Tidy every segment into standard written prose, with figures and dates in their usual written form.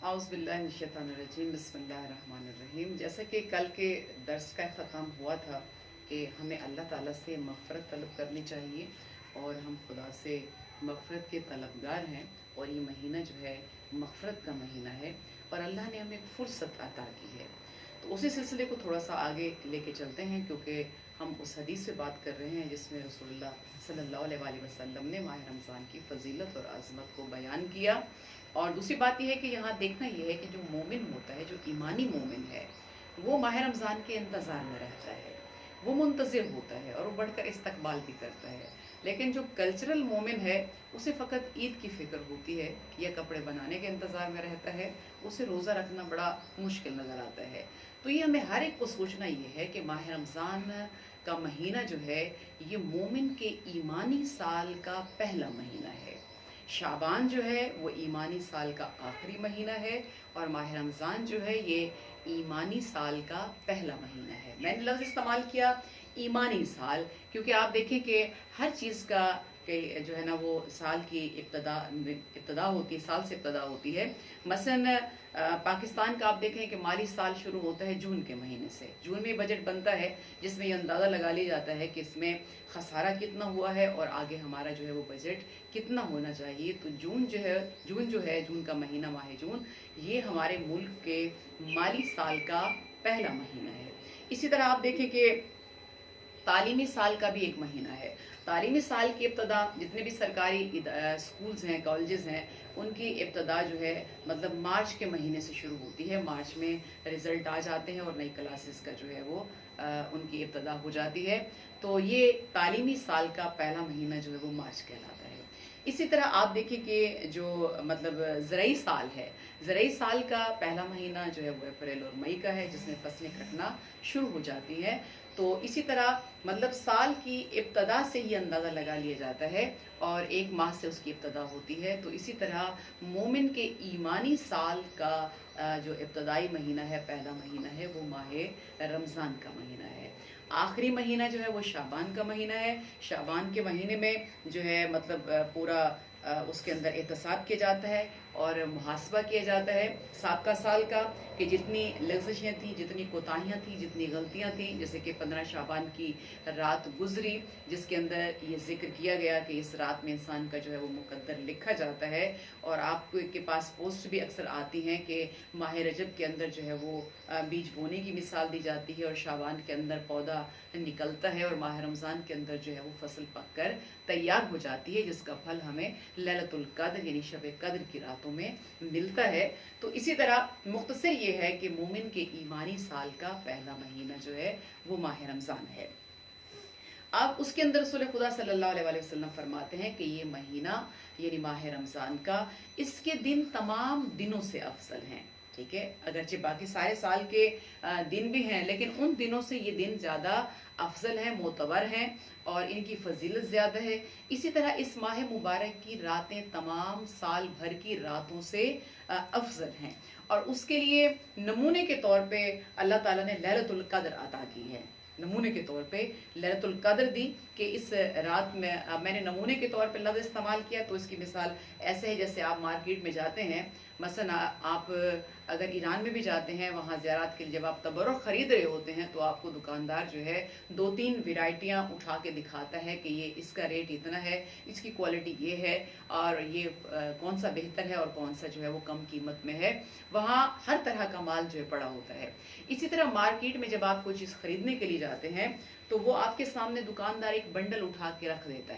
औज़ुबिल्लाहिमिनश्शैतानिर्रजीम बिस्मिल्लाहिर्रहमानिर्रहीम। जैसा कि कल के दर्स का अख्ताम हुआ था कि हमें अल्लाह ताला से मग़फ़िरत तलब करनी चाहिए और हम खुदा से मग़फ़िरत के तलबगार हैं और ये महीना जो है मग़फ़िरत का महीना है और अल्लाह ने हमें एक फ़ुर्सत अता की है। तो उसी सिलसिले को थोड़ा सा आगे लेके चलते हैं, क्योंकि हम उस हदीस से बात कर रहे हैं जिसमें रसूलुल्लाह सल्लल्लाहु अलैहि वसल्लम ने माह रमज़ान की फ़जीलत और अज़मत को बयान किया। और दूसरी बात यह है कि यहाँ देखना यह है कि जो मोमिन होता है, जो ईमानी मोमिन है, वो माह रमज़ान के इंतज़ार में रहता है, वो मुंतज़िर होता है और वो बढ़कर इस्तकबाल भी करता है। लेकिन जो कल्चरल मोमिन है, उसे फ़कत ईद की फ़िक्र होती है या कपड़े बनाने के इंतज़ार में रहता है, उसे रोज़ा रखना बड़ा मुश्किल नज़र आता है। तो ये हमें हर एक को सोचना ये है कि माह रमज़ान का महीना जो है, ये मोमिन के ईमानी साल का पहला महीना है। शाबान जो है वो ईमानी साल का आखिरी महीना है और माह रमज़ान जो है ये ईमानी साल का पहला महीना है। मैंने लफ्ज़ इस्तेमाल किया ईमानी साल, क्योंकि आप देखें कि हर चीज़ का जो है ना वो साल की इब्तदा होती है, साल से इब्तदा होती है। मसलन पाकिस्तान का आप देखें कि माली साल शुरू होता है जून के महीने से। जून में बजट बनता है जिसमें ये अंदाज़ा लगा लिया जाता है कि इसमें खसारा कितना हुआ है और आगे हमारा जो है वो बजट कितना होना चाहिए। तो जून का महीना, माह जून, ये हमारे मुल्क के माली साल का पहला महीना है। इसी तरह आप देखें कि तालीमी साल का भी एक महीना है। तालीमी साल की इब्तदा जितने भी सरकारी स्कूल्स हैं, कॉलेजेस हैं, उनकी इब्तदा जो है मतलब मार्च के महीने से शुरू होती है। मार्च में रिज़ल्ट आ जाते हैं और नई क्लासेस का जो है वो उनकी इब्तदा हो जाती है। तो ये तालीमी साल का पहला महीना जो है वो मार्च कहलाता है। इसी तरह आप देखिए कि जो मतलब ज़रई साल है, ज़रई साल का पहला महीना जो है वो अप्रैल और मई का है, जिसमें फसलें कटना शुरू हो जाती हैं। तो इसी तरह मतलब साल की इब्तदा से ही अंदाज़ा लगा लिया जाता है और एक माह से उसकी इब्तदा होती है। तो इसी तरह मोमिन के ईमानी साल का जो इब्तदाई महीना है, पहला महीना है, वो माह रमज़ान का महीना है। आखिरी महीना जो है वो शाबान का महीना है। शाबान के महीने में जो है मतलब पूरा उसके अंदर एहतसाब किया जाता है और मुहासबा किया जाता है साबका साल का, कि जितनी लग़्ज़िशें थी, जितनी कोताहियाँ थी, जितनी गलतियाँ थी। जैसे कि 15 शाबान की रात गुजरी, जिसके अंदर ये जिक्र किया गया कि इस रात में इंसान का जो है वो मुकद्दर लिखा जाता है। और आपको के पास पोस्ट भी अक्सर आती हैं कि माह रजब के अंदर जो है वो बीज बोने की मिसाल दी जाती है और शाबान के अंदर पौधा निकलता है और माह रमज़ान के अंदर जो है वो फसल पक कर तैयार हो जाती है, जिसका फल हमें लैलतुल क़द्र यानी शब क़द्र की रातों में मिलता है। तो इसी तरह मुख्तसर ये है कि मोमिन के ईमानी साल का पहला महीना जो है वो माह रमज़ान है। अब उसके अंदर रसूल खुदा सल्लल्लाहु अलैहि वसल्लम फरमाते हैं कि ये महीना यानी माह रमज़ान का, इसके दिन तमाम दिनों से अफजल हैं। ठीक है, अगरचे बाकी सारे साल के दिन भी हैं, लेकिन उन दिनों से ये दिन ज़्यादा अफजल हैं, मोतबर हैं और इनकी फजीलत ज़्यादा है। इसी तरह इस माह मुबारक की रातें तमाम साल भर की रातों से अफजल हैं और उसके लिए नमूने के तौर पे अल्लाह ताला ने लैलतुल क़द्र अता की है। नमूने के तौर पे लैलतुल क़द्र दी कि इस रात में मैंने नमूने के तौर पे लफ्ज़ इस्तेमाल किया। तो इसकी मिसाल ऐसे है जैसे आप मार्केट में जाते हैं, मसलन आप अगर ईरान में भी जाते हैं, वहाँ ज़ियारत के लिए जब आप तबरुक ख़रीद रहे होते हैं तो आपको दुकानदार जो है 2-3 वैरायटियाँ उठा के दिखाता है कि ये इसका रेट इतना है, इसकी क्वालिटी ये है और ये कौन सा बेहतर है और कौन सा जो है वो कम कीमत में है। वहाँ हर तरह का माल जो है पड़ा होता है। इसी तरह मार्केट में जब आप कोई चीज़ खरीदने के लिए जाते हैं तो वो आपके सामने दुकानदार एक बंडल उठा के रख देता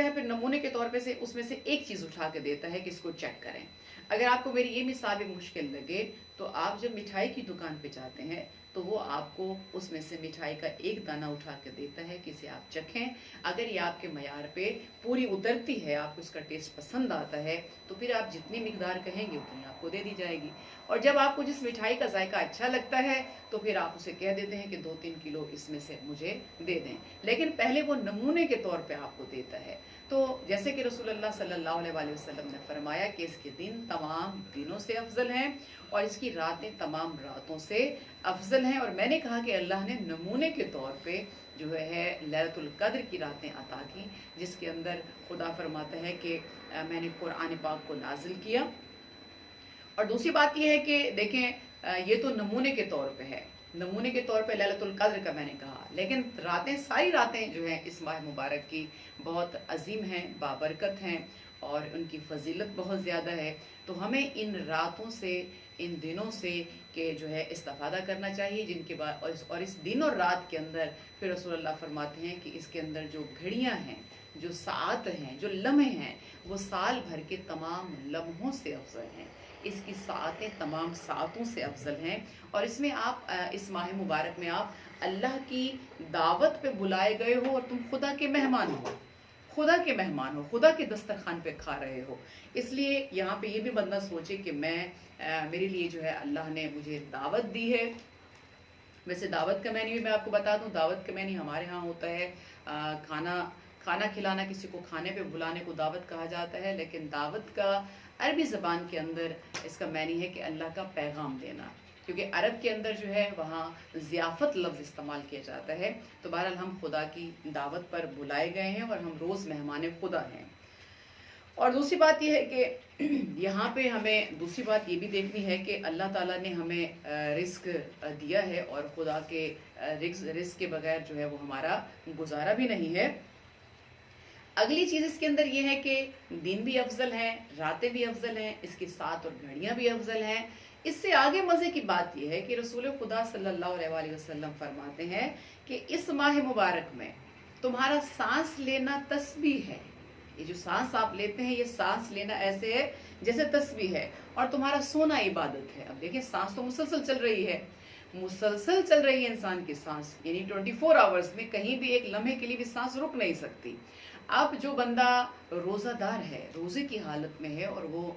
है, फिर नमूने के तौर पे से उसमें से एक चीज उठा के देता है कि इसको चेक करें। अगर आपको मेरी ये मिसाल भी मुश्किल लगे तो आप जब मिठाई की दुकान पे जाते हैं तो वो आपको उसमें से मिठाई का एक दाना उठा के देता है कि इसे आप चखें। अगर ये आपके मयार पे पूरी उतरती है, आपको इसका टेस्ट पसंद आता है, तो फिर आप जितनी मिकदार कहेंगे उतनी आपको दे दी जाएगी। और जब आपको जिस मिठाई का जायका अच्छा लगता है तो फिर आप उसे कह देते हैं कि 2-3 किलो इसमें से मुझे दे दें, लेकिन पहले वो नमूने के तौर पे आपको देता है। तो जैसे कि रसूलुल्लाह सल्लल्लाहु अलैहि वसल्लम ने फरमाया कि इसके दिन तमाम दिनों से अफजल हैं और इसकी रातें तमाम रातों से अफजल हैं। और मैंने कहा कि अल्लाह ने नमूने के तौर पे جو ہے لیلۃ القدر کی راتیں عطا کی، جس کے اندر خدا فرماتا ہے کہ میں نے قرآن پاک کو نازل کیا۔ اور دوسری بات یہ ہے کہ دیکھیں یہ تو نمونے کے طور پہ ہے، نمونے کے طور پہ لیلۃ القدر کا میں نے کہا، لیکن راتیں، ساری راتیں جو ہیں اس ماہ مبارک کی بہت عظیم ہیں، بابرکت ہیں، اور ان کی فضیلت بہت زیادہ ہے۔ تو ہمیں ان راتوں سے، ان دنوں سے کہ جو ہے استفادہ کرنا چاہیے، جن کے بعد اور اس دن اور رات کے اندر پھر رسول اللہ فرماتے ہیں کہ اس کے اندر جو گھڑیاں ہیں، جو ساعت ہیں، جو لمحے ہیں، وہ سال بھر کے تمام لمحوں سے افضل ہیں، اس کی ساعتیں تمام ساعتوں سے افضل ہیں۔ اور اس میں آپ اس ماہ مبارک میں آپ اللہ کی دعوت پہ بلائے گئے ہو، اور تم خدا کے مہمان ہو، خدا کے مہمان ہو، خدا کے دسترخوان پہ کھا رہے ہو۔ اس لیے یہاں پہ یہ بھی بندہ سوچے کہ میرے لیے جو ہے اللہ نے مجھے دعوت دی ہے۔ ویسے دعوت کا معنی بھی میں آپ کو بتا دوں، دعوت کا معنی ہمارے ہاں ہوتا ہے کھانا کھلانا، کسی کو کھانے پہ بلانے کو دعوت کہا جاتا ہے، لیکن دعوت کا عربی زبان کے اندر اس کا معنی ہے کہ اللہ کا پیغام دینا، کیونکہ عرب کے اندر جو ہے وہاں ضیافت لفظ استعمال کیا جاتا ہے۔ تو بہرحال ہم خدا کی دعوت پر بلائے گئے ہیں، اور ہم روز مہمان خدا ہیں۔ اور دوسری بات یہ ہے کہ یہاں پہ ہمیں دوسری بات یہ بھی دیکھنی ہے کہ اللہ تعالیٰ نے ہمیں رزق دیا ہے، اور خدا کے رزق کے بغیر جو ہے وہ ہمارا گزارا بھی نہیں ہے۔ اگلی چیز اس کے اندر یہ ہے کہ دن بھی افضل ہیں، راتیں بھی افضل ہیں، اس کی ساعت اور گھڑیاں بھی افضل ہیں۔ اس سے آگے مزے کی بات یہ ہے کہ رسول خدا صلی اللہ علیہ وآلہ وسلم فرماتے ہیں کہ اس ماہ مبارک میں تمہارا سانس لینا تسبیح ہے۔ یہ جو سانس آپ لیتے ہیں، یہ سانس لینا ایسے ہے جیسے تسبیح ہے، اور تمہارا سونا عبادت ہے۔ اب دیکھیں سانس تو مسلسل چل رہی ہے، مسلسل چل رہی ہے انسان کی سانس، یعنی 24 آورز میں کہیں بھی ایک لمحے کے لیے بھی سانس رک نہیں سکتی۔ اب جو بندہ روزہ دار ہے، روزے کی حالت میں ہے، اور وہ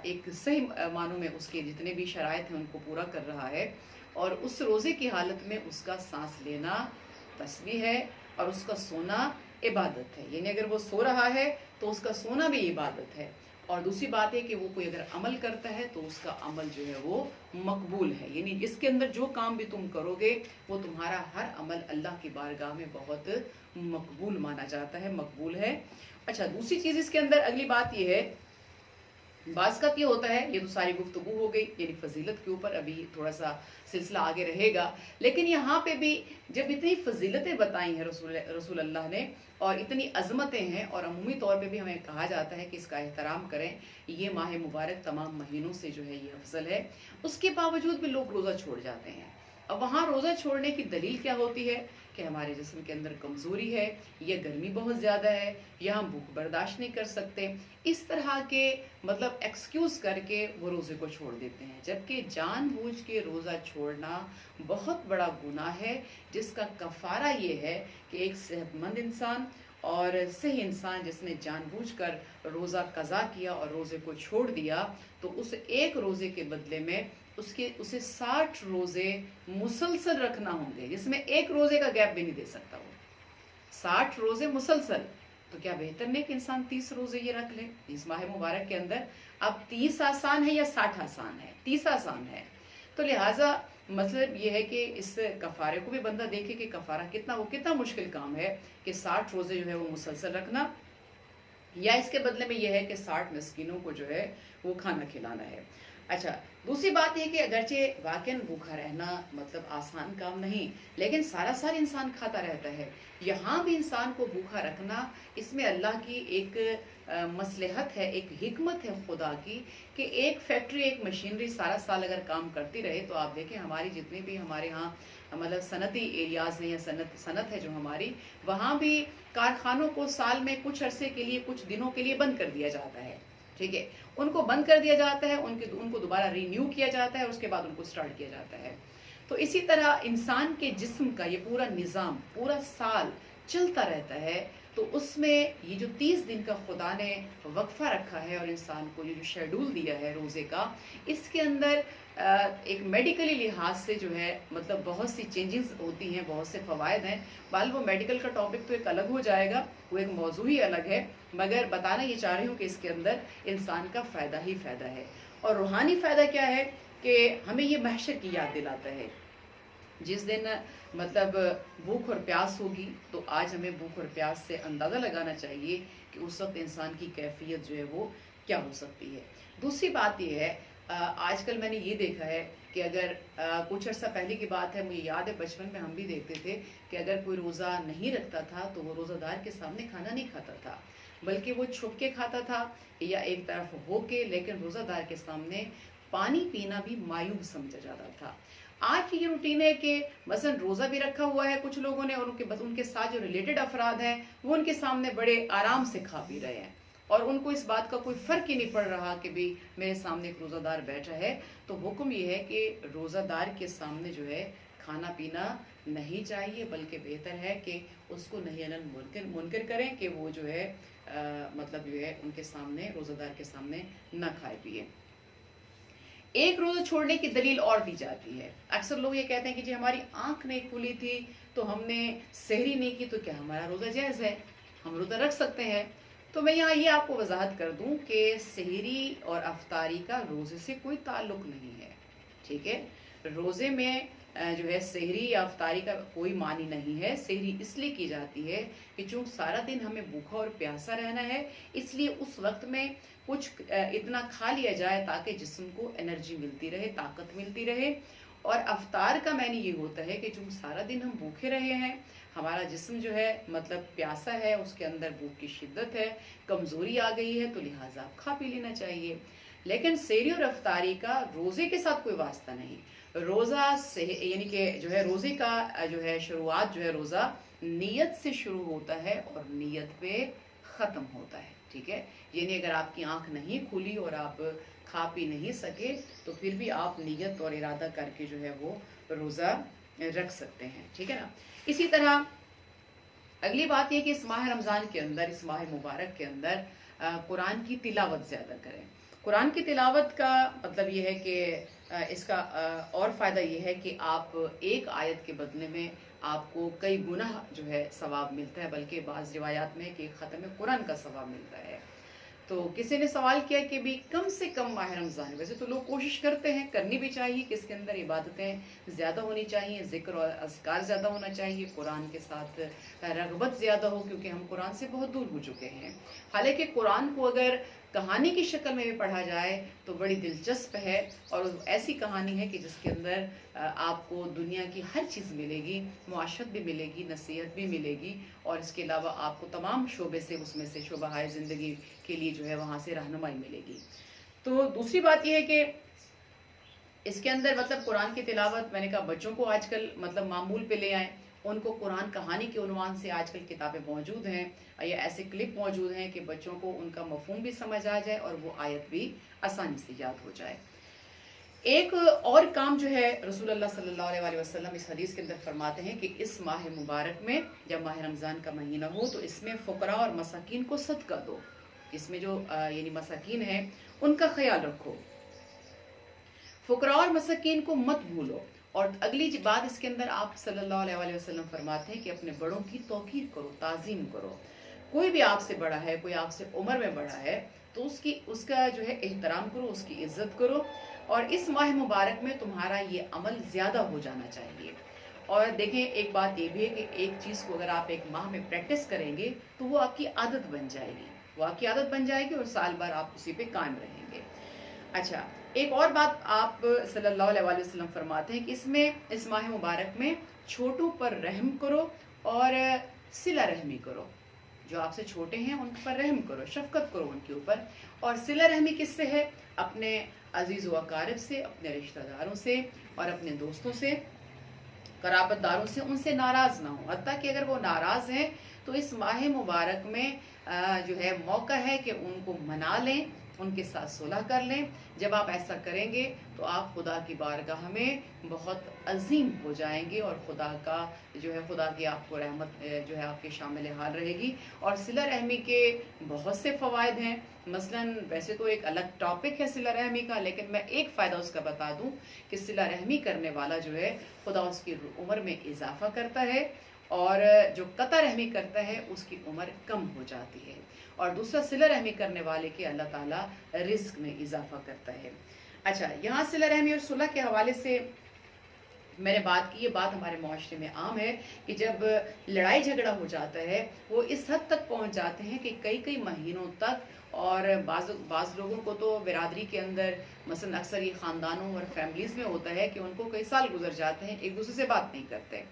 ایک صحیح معنوں میں اس کے جتنے بھی شرائط ہیں ان کو پورا کر رہا ہے، اور اس روزے کی حالت میں اس کا سانس لینا تسبیح ہے، اور اس کا سونا عبادت ہے، یعنی اگر وہ سو رہا ہے تو اس کا سونا بھی عبادت ہے۔ اور دوسری بات ہے کہ وہ کوئی اگر عمل کرتا ہے تو اس کا عمل جو ہے وہ مقبول ہے، یعنی اس کے اندر جو کام بھی تم کرو گے وہ تمہارا ہر عمل اللہ کی بارگاہ میں بہت مقبول مانا جاتا ہے، مقبول ہے۔ اچھا، دوسری چیز اس کے اندر اگلی بات یہ ہے، بعض کا یہ ہوتا ہے، یہ تو ساری گفتگو ہو گئی یعنی فضیلت کے اوپر، ابھی تھوڑا سا سلسلہ آگے رہے گا، لیکن یہاں پہ بھی جب اتنی فضیلتیں بتائی ہیں رسول اللہ نے، اور اتنی عظمتیں ہیں، اور عمومی طور پہ بھی ہمیں کہا جاتا ہے کہ اس کا احترام کریں، یہ ماہ مبارک تمام مہینوں سے جو ہے یہ افضل ہے، اس کے باوجود بھی لوگ روزہ چھوڑ جاتے ہیں۔ اب وہاں روزہ چھوڑنے کی دلیل کیا ہوتی ہے کہ ہمارے جسم کے اندر کمزوری ہے، یا گرمی بہت زیادہ ہے، یا ہم بھوک برداشت نہیں کر سکتے، اس طرح کے مطلب ایکسکیوز کر کے وہ روزے کو چھوڑ دیتے ہیں، جبکہ جان بوجھ کے روزہ چھوڑنا بہت بڑا گناہ ہے، جس کا کفارہ یہ ہے کہ ایک صحت مند انسان اور صحیح انسان جس نے جان بوجھ کر روزہ قضا کیا اور روزے کو چھوڑ دیا، تو اس ایک روزے کے بدلے میں اسے 60 روزے مسلسل رکھنا ہوں گے، جس میں ایک روزے کا گیپ بھی نہیں دے سکتا وہ، 60 روزے مسلسل۔ تو کیا بہتر نہیں کہ انسان 30 روزے یہ رکھ لے اس ماہ مبارک کے اندر؟ اب 30 آسان ہے یا 60 آسان ہے؟ 30 آسان ہے۔ تو لہٰذا مطلب یہ ہے کہ اس کفارے کو بھی بندہ دیکھے کہ کفارہ کتنا مشکل کام ہے کہ 60 روزے جو ہے وہ مسلسل رکھنا، یا اس کے بدلے میں یہ ہے کہ 60 مسکینوں کو جو ہے وہ کھانا کھلانا ہے۔ اچھا، دوسری بات یہ کہ اگرچہ واقعاً بھوکا رہنا مطلب آسان کام نہیں، لیکن سارا انسان کھاتا رہتا ہے، یہاں بھی انسان کو بھوکا رکھنا، اس میں اللہ کی ایک مصلحت ہے، ایک حکمت ہے خدا کی، کہ ایک فیکٹری، ایک مشینری سارا سال اگر کام کرتی رہے، تو آپ دیکھیں ہماری جتنی بھی ہمارے ہاں مطلب صنعتی ایریاز ہیں، یا صنعت ہے جو ہماری، وہاں بھی کارخانوں کو سال میں کچھ عرصے کے لیے، کچھ دنوں کے لیے بند کر دیا جاتا ہے، ٹھیک ہے، ان کو بند کر دیا جاتا ہے، ان کو دوبارہ رینیو کیا جاتا ہے، اس کے بعد ان کو سٹارٹ کیا جاتا ہے۔ تو اسی طرح انسان کے جسم کا یہ پورا نظام پورا سال چلتا رہتا ہے، تو اس میں یہ جو 30 دن کا خدا نے وقفہ رکھا ہے، اور انسان کو یہ جو شیڈول دیا ہے روزے کا، اس کے اندر ایک میڈیکلی لحاظ سے جو ہے مطلب بہت سی چینجز ہوتی ہیں، بہت سے فوائد ہیں، بال وہ میڈیکل کا ٹاپک تو ایک الگ ہو جائے گا، وہ ایک موضوع ہی الگ ہے، مگر بتانا یہ چاہ رہی ہوں کہ اس کے اندر انسان کا فائدہ ہی فائدہ ہے۔ اور روحانی فائدہ کیا ہے کہ ہمیں یہ محشر کی یاد دلاتا ہے जिस दिन मतलब भूख और प्यास होगी, तो आज हमें भूख और प्यास से अंदाज़ा लगाना चाहिए कि उस वक्त इंसान की कैफियत जो है वो क्या हो सकती है। दूसरी बात ये है, आजकल मैंने ये देखा है कि अगर कुछ अर्सा पहले की बात है, मुझे याद है बचपन में हम भी देखते थे कि अगर कोई रोज़ा नहीं रखता था तो वो रोज़ादार के सामने खाना नहीं खाता था, बल्कि वो छुप के खाता था या एक तरफ हो के, लेकिन रोज़ादार के सामने पानी पीना भी मायूब समझा जाता था। आज की ये रूटीन है कि मसलन रोज़ा भी रखा हुआ है कुछ लोगों ने, और उनके साथ जो रिलेटेड अफराद हैं वो उनके सामने बड़े आराम से खा पी रहे हैं, और उनको इस बात का कोई फ़र्क ही नहीं पड़ रहा कि भी मेरे सामने एक रोज़ादार बैठा है। तो हुक्म ये है कि रोज़ादार के सामने जो है खाना पीना नहीं चाहिए, बल्कि बेहतर है कि उसको नहियन मुनकर करें कि वो जो है मतलब जो है उनके सामने, रोज़ादार के सामने ना खाए पिए। एक रोज़ा छोड़ने की दलील और दी जाती है। अक्सर लोग ये कहते हैं कि जी हमारी आंख नहीं खुली थी तो हमने सहरी नहीं की, तो क्या हमारा रोज़ा जायज़ है, हम रोज़ा रख सकते हैं? तो मैं यहाँ ये आपको वजाहत कर दूं कि सहरी और अफ्तारी का रोज़े से कोई ताल्लुक नहीं है, ठीक है। रोज़े में जो है सहरी या अफ्तारी का कोई मानी नहीं है। सहरी इसलिए की जाती है कि चूँकि सारा दिन हमें भूखा और प्यासा रहना है, इसलिए उस वक्त में कुछ इतना खा लिया जाए ताकि जिस्म को एनर्जी मिलती रहे, ताकत मिलती रहे। और अफ्तार का मैंने ये होता है कि चूँकि सारा दिन हम भूखे रहे हैं, हमारा जिस्म जो है मतलब प्यासा है, उसके अंदर भूख की शिद्दत है, कमज़ोरी आ गई है, तो लिहाजा आप खा पी लेना चाहिए। लेकिन सहरी और अफ्तारी का रोज़े के साथ कोई वास्ता नहीं। रोज़ा से यानी कि जो है रोज़े का जो है शुरुआत जो है रोज़ा नीयत से शुरू होता है और नीयत पे ख़त्म होता है, ठीक है। यानी अगर आपकी आंख नहीं खुली और आप खा पी नहीं सके तो फिर भी आप नीयत और इरादा करके जो है वो रोज़ा रख सकते हैं, ठीक है ना। इसी तरह अगली बात यह कि इस माह रमज़ान के अंदर, इस माह मुबारक के अंदर कुरान की तिलावत ज़्यादा करें। कुरान की तिलावत का मतलब ये है कि इसका और फ़ायदा ये है कि आप एक आयत के बदले में आपको कई गुना जो है सवाब मिलता है, बल्कि बाज़ रिवायात में कि ख़त्म कुरान का सवाब मिलता है। तो किसी ने सवाल किया कि भी कम से कम माह रमज़ान, वैसे तो लोग कोशिश करते हैं, करनी भी चाहिए कि इसके अंदर इबादतें ज़्यादा होनी चाहिए, ज़िक्र और अज़कार ज़्यादा होना चाहिए, कुरान के साथ रग़बत ज़्यादा हो, क्योंकि हम कुरान से बहुत दूर हो चुके हैं। हालांकि कुरान को अगर कहानी की शक्ल में भी पढ़ा जाए तो बड़ी दिलचस्प है, और ऐसी कहानी है कि जिसके अंदर आपको दुनिया की हर चीज़ मिलेगी, मुआशरत भी मिलेगी, नसीहत भी मिलेगी, और इसके अलावा आपको तमाम शोबे से, उसमें से शोबाहाय ज़िंदगी के लिए जो है वहाँ से रहनुमाई मिलेगी। तो दूसरी बात यह है कि इसके अंदर मतलब कुरान की तिलावत, मैंने कहा बच्चों को आजकल मतलब मामूल पे ले आएँ, उनको कुरान कहानी के उन्वान से आजकल किताबें मौजूद हैं या ऐसे क्लिप मौजूद हैं कि बच्चों को उनका मफहूम भी समझ आ जाए और वो आयत भी आसानी से याद हो जाए। एक और काम जो है रसूलुल्लाह सल्लल्लाहु अलैहि वसल्लम इस हदीस के अंदर फरमाते हैं कि इस माह मुबारक में, जब माह रमज़ान का महीना हो, तो इसमें फ़ुक़रा और मसाकीन को सदका दो। इसमें जो यानी मसाकीन है उनका ख्याल रखो, फ़ुक़रा और मसाकीन को मत भूलो। और अगली बात इसके अंदर आप सल्लल्लाहु अलैहि वसल्लम फरमाते हैं कि अपने बड़ों की तौक़ीर करो, ताज़ीम करो। कोई भी आपसे बड़ा है, कोई आपसे उम्र में बड़ा है, तो उसका जो है एहतराम करो, उसकी इज्जत करो। और इस माह मुबारक में तुम्हारा ये अमल ज़्यादा हो जाना चाहिए। और देखें, एक बात ये भी है कि एक चीज़ को अगर आप एक माह में प्रैक्टिस करेंगे तो वो आपकी आदत बन जाएगी, वो आपकी आदत बन जाएगी और साल भर आप उसी पे कायम रहेंगे। अच्छा, एक और बात आप सल्लल्लाहु अलैहि वसल्लम फरमाते हैं कि इस माह मुबारक में छोटों पर रहम करो और सिला रहमी करो। जो आपसे छोटे हैं उन पर रहम करो, शफकत करो उनके ऊपर। और सिला रहमी किससे है? अपने अजीज़ व अकारिब से, अपने रिश्तेदारों से और अपने दोस्तों से, कराबतदारों से। उनसे नाराज़ ना हो, हत्ता कि अगर वो नाराज़ हैं तो इस माह मुबारक में जो है मौका है कि उनको मना लें, उनके साथ सुलह कर लें। जब आप ऐसा करेंगे तो आप खुदा की बारगाह में बहुत अजीम हो जाएंगे और खुदा का जो है, खुदा की आपको रहमत जो है आपके शामिल हाल रहेगी। और सिला रहमी के बहुत से फ़वाइद हैं। मसलन वैसे तो एक अलग टॉपिक है सिला रहमी का, लेकिन मैं एक फ़ायदा उसका बता दूं कि सिला रहमी करने वाला जो है खुदा उसकी उम्र में इजाफा करता है, और जो कता रहमी करता है उसकी उम्र कम हो जाती है। और दूसरा, सिला रहमी करने वाले के अल्लाह ताला रिस्क में इजाफा करता है। अच्छा, यहाँ सिला रहमी और सुलह के हवाले से میں نے بات کی، یہ بات ہمارے معاشرے میں عام ہے کہ جب لڑائی جھگڑا ہو جاتا ہے وہ اس حد تک پہنچ جاتے ہیں کہ کئی کئی مہینوں تک، اور بعض لوگوں کو تو برادری کے اندر مثلا اکثر یہ خاندانوں اور فیملیز میں ہوتا ہے کہ ان کو کئی سال گزر جاتے ہیں ایک دوسرے سے بات نہیں کرتے،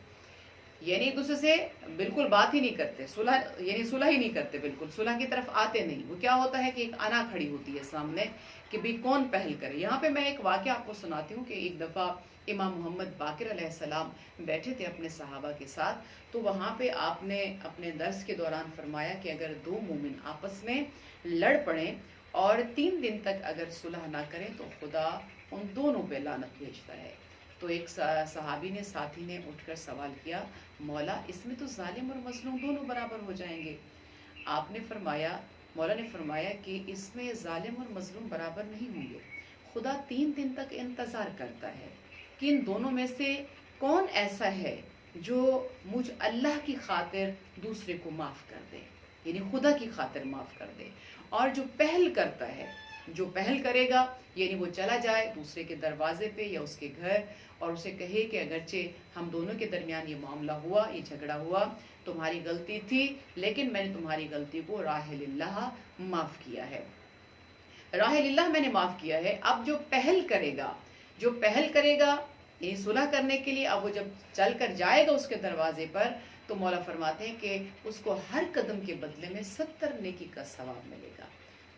یعنی ایک دوسرے سے بالکل بات ہی نہیں کرتے، صلح ہی نہیں کرتے، بالکل صلح کی طرف آتے نہیں۔ وہ کیا ہوتا ہے کہ ایک انا کھڑی ہوتی ہے سامنے کہ بھی کون پہل کرے۔ یہاں پہ میں ایک واقعہ آپ کو سناتی ہوں کہ ایک دفعہ امام محمد باقر علیہ السلام بیٹھے تھے اپنے صحابہ کے ساتھ، تو وہاں پہ آپ نے اپنے درس کے دوران فرمایا کہ اگر دو مومن آپس میں لڑ پڑیں اور 3 دن تک اگر صلح نہ کریں تو خدا ان دونوں پہ لعنت بھیجتا ہے۔ تو ایک صحابی نے، ساتھی نے اٹھ کر سوال کیا، مولا اس میں تو ظالم اور مظلوم دونوں برابر ہو جائیں گے۔ آپ نے فرمایا، مولا نے فرمایا کہ اس میں ظالم اور مظلوم برابر نہیں ہوں گے، خدا 3 دن تک انتظار کرتا ہے کہ ان دونوں میں سے کون ایسا ہے جو مجھ اللہ کی خاطر دوسرے کو معاف کر دے، یعنی خدا کی خاطر معاف کر دے، اور جو پہل کرتا ہے، جو پہل کرے گا، یعنی وہ چلا جائے دوسرے کے دروازے پہ یا اس کے گھر اور اسے کہے کہ اگرچہ ہم دونوں کے درمیان یہ معاملہ ہوا، یہ جھگڑا ہوا، تمہاری غلطی تھی لیکن میں نے تمہاری غلطی کو راہ للہ معاف کیا ہے، راہ للہ میں نے معاف کیا ہے۔ اب جو پہل کرے گا، جو پہل کرے گا یعنی صلح کرنے کے لیے، اب وہ جب چل کر جائے گا اس کے دروازے پر، تو مولا فرماتے ہیں کہ اس کو ہر قدم کے بدلے میں 70 نیکی کا ثواب ملے گا۔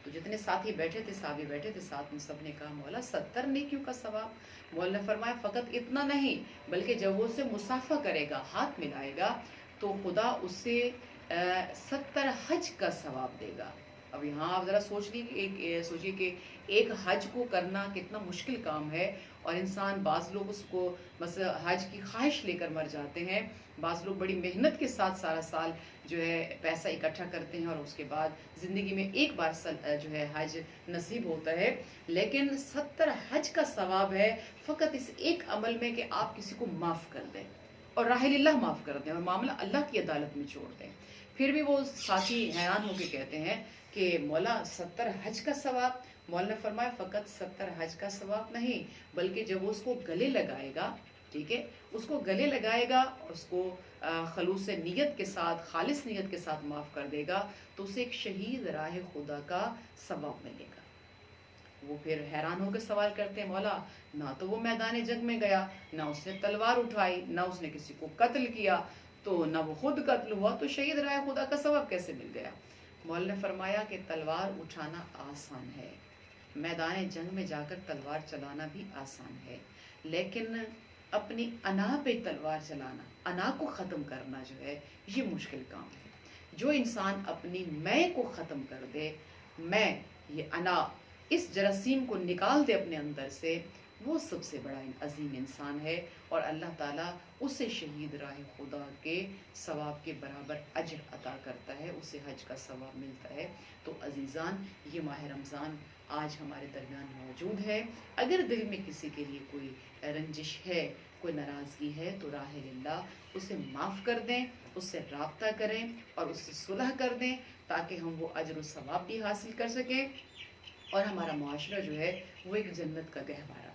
تو جتنے ساتھی بیٹھے تھے، صحابی بیٹھے تھے ساتھ میں، سب نے کہا مولا 70 نیکیوں کا ثواب؟ مولا نے فرمایا فقط اتنا نہیں، بلکہ جب وہ اسے مصافحہ کرے گا، ہاتھ ملائے گا، تو خدا اسے 70 حج کا ثواب دے گا۔ اب یہاں آپ ذرا سوچیے کہ ایک حج کو کرنا کتنا مشکل کام ہے، اور انسان، بعض لوگ اس کو بس حج کی خواہش لے کر مر جاتے ہیں، بعض لوگ بڑی محنت کے ساتھ سارا سال جو ہے پیسہ اکٹھا کرتے ہیں اور اس کے بعد زندگی میں ایک بار جو ہے حج نصیب ہوتا ہے، لیکن 70 حج کا ثواب ہے فقط اس ایک عمل میں کہ آپ کسی کو معاف کر دیں اور راہ اللہ معاف کر دیں اور معاملہ اللہ کی عدالت میں چھوڑ دیں۔ پھر بھی وہ ساتھی حیران ہو کے کہتے ہیں کہ مولا 70 حج کا ثواب؟ مولا نے فرمایا فقط 70 حج کا ثواب نہیں، بلکہ جب وہ اس کو گلے لگائے گا، ٹھیک ہے، اس کو گلے لگائے گا اور اس کو خلوص نیت کے ساتھ، خالص نیت کے ساتھ معاف کر دے گا، تو اسے ایک شہید راہ خدا کا ثواب ملے گا۔ وہ پھر حیران ہو کے سوال کرتے ہیں، مولا نہ تو وہ میدان جنگ میں گیا، نہ اس نے تلوار اٹھائی، نہ اس نے کسی کو قتل کیا، تو نہ وہ خود قتل ہوا، تو شہید راہ خدا کا ثواب کیسے مل گیا؟ مولا نے فرمایا کہ تلوار اٹھانا آسان ہے، میدان جنگ میں جا کر تلوار چلانا بھی آسان ہے، لیکن اپنی انا پہ تلوار چلانا، انا کو ختم کرنا جو ہے یہ مشکل کام ہے۔ جو انسان اپنی میں کو ختم کر دے، میں، یہ انا، اس جراثیم کو نکال دے اپنے اندر سے، وہ سب سے بڑا عظیم انسان ہے، اور اللہ تعالیٰ اسے شہید راہ خدا کے ثواب کے برابر اجر عطا کرتا ہے، اسے حج کا ثواب ملتا ہے۔ تو عزیزان، یہ ماہ رمضان آج ہمارے درمیان موجود ہے، اگر دل میں کسی کے لیے کوئی رنجش ہے، کوئی ناراضگی ہے، تو راہ للہ اسے معاف کر دیں، اس سے رابطہ کریں اور اس سے صلح کر دیں، تاکہ ہم وہ اجر و ثواب بھی حاصل کر سکیں اور ہمارا معاشرہ جو ہے وہ ایک جنت کا گہوارہ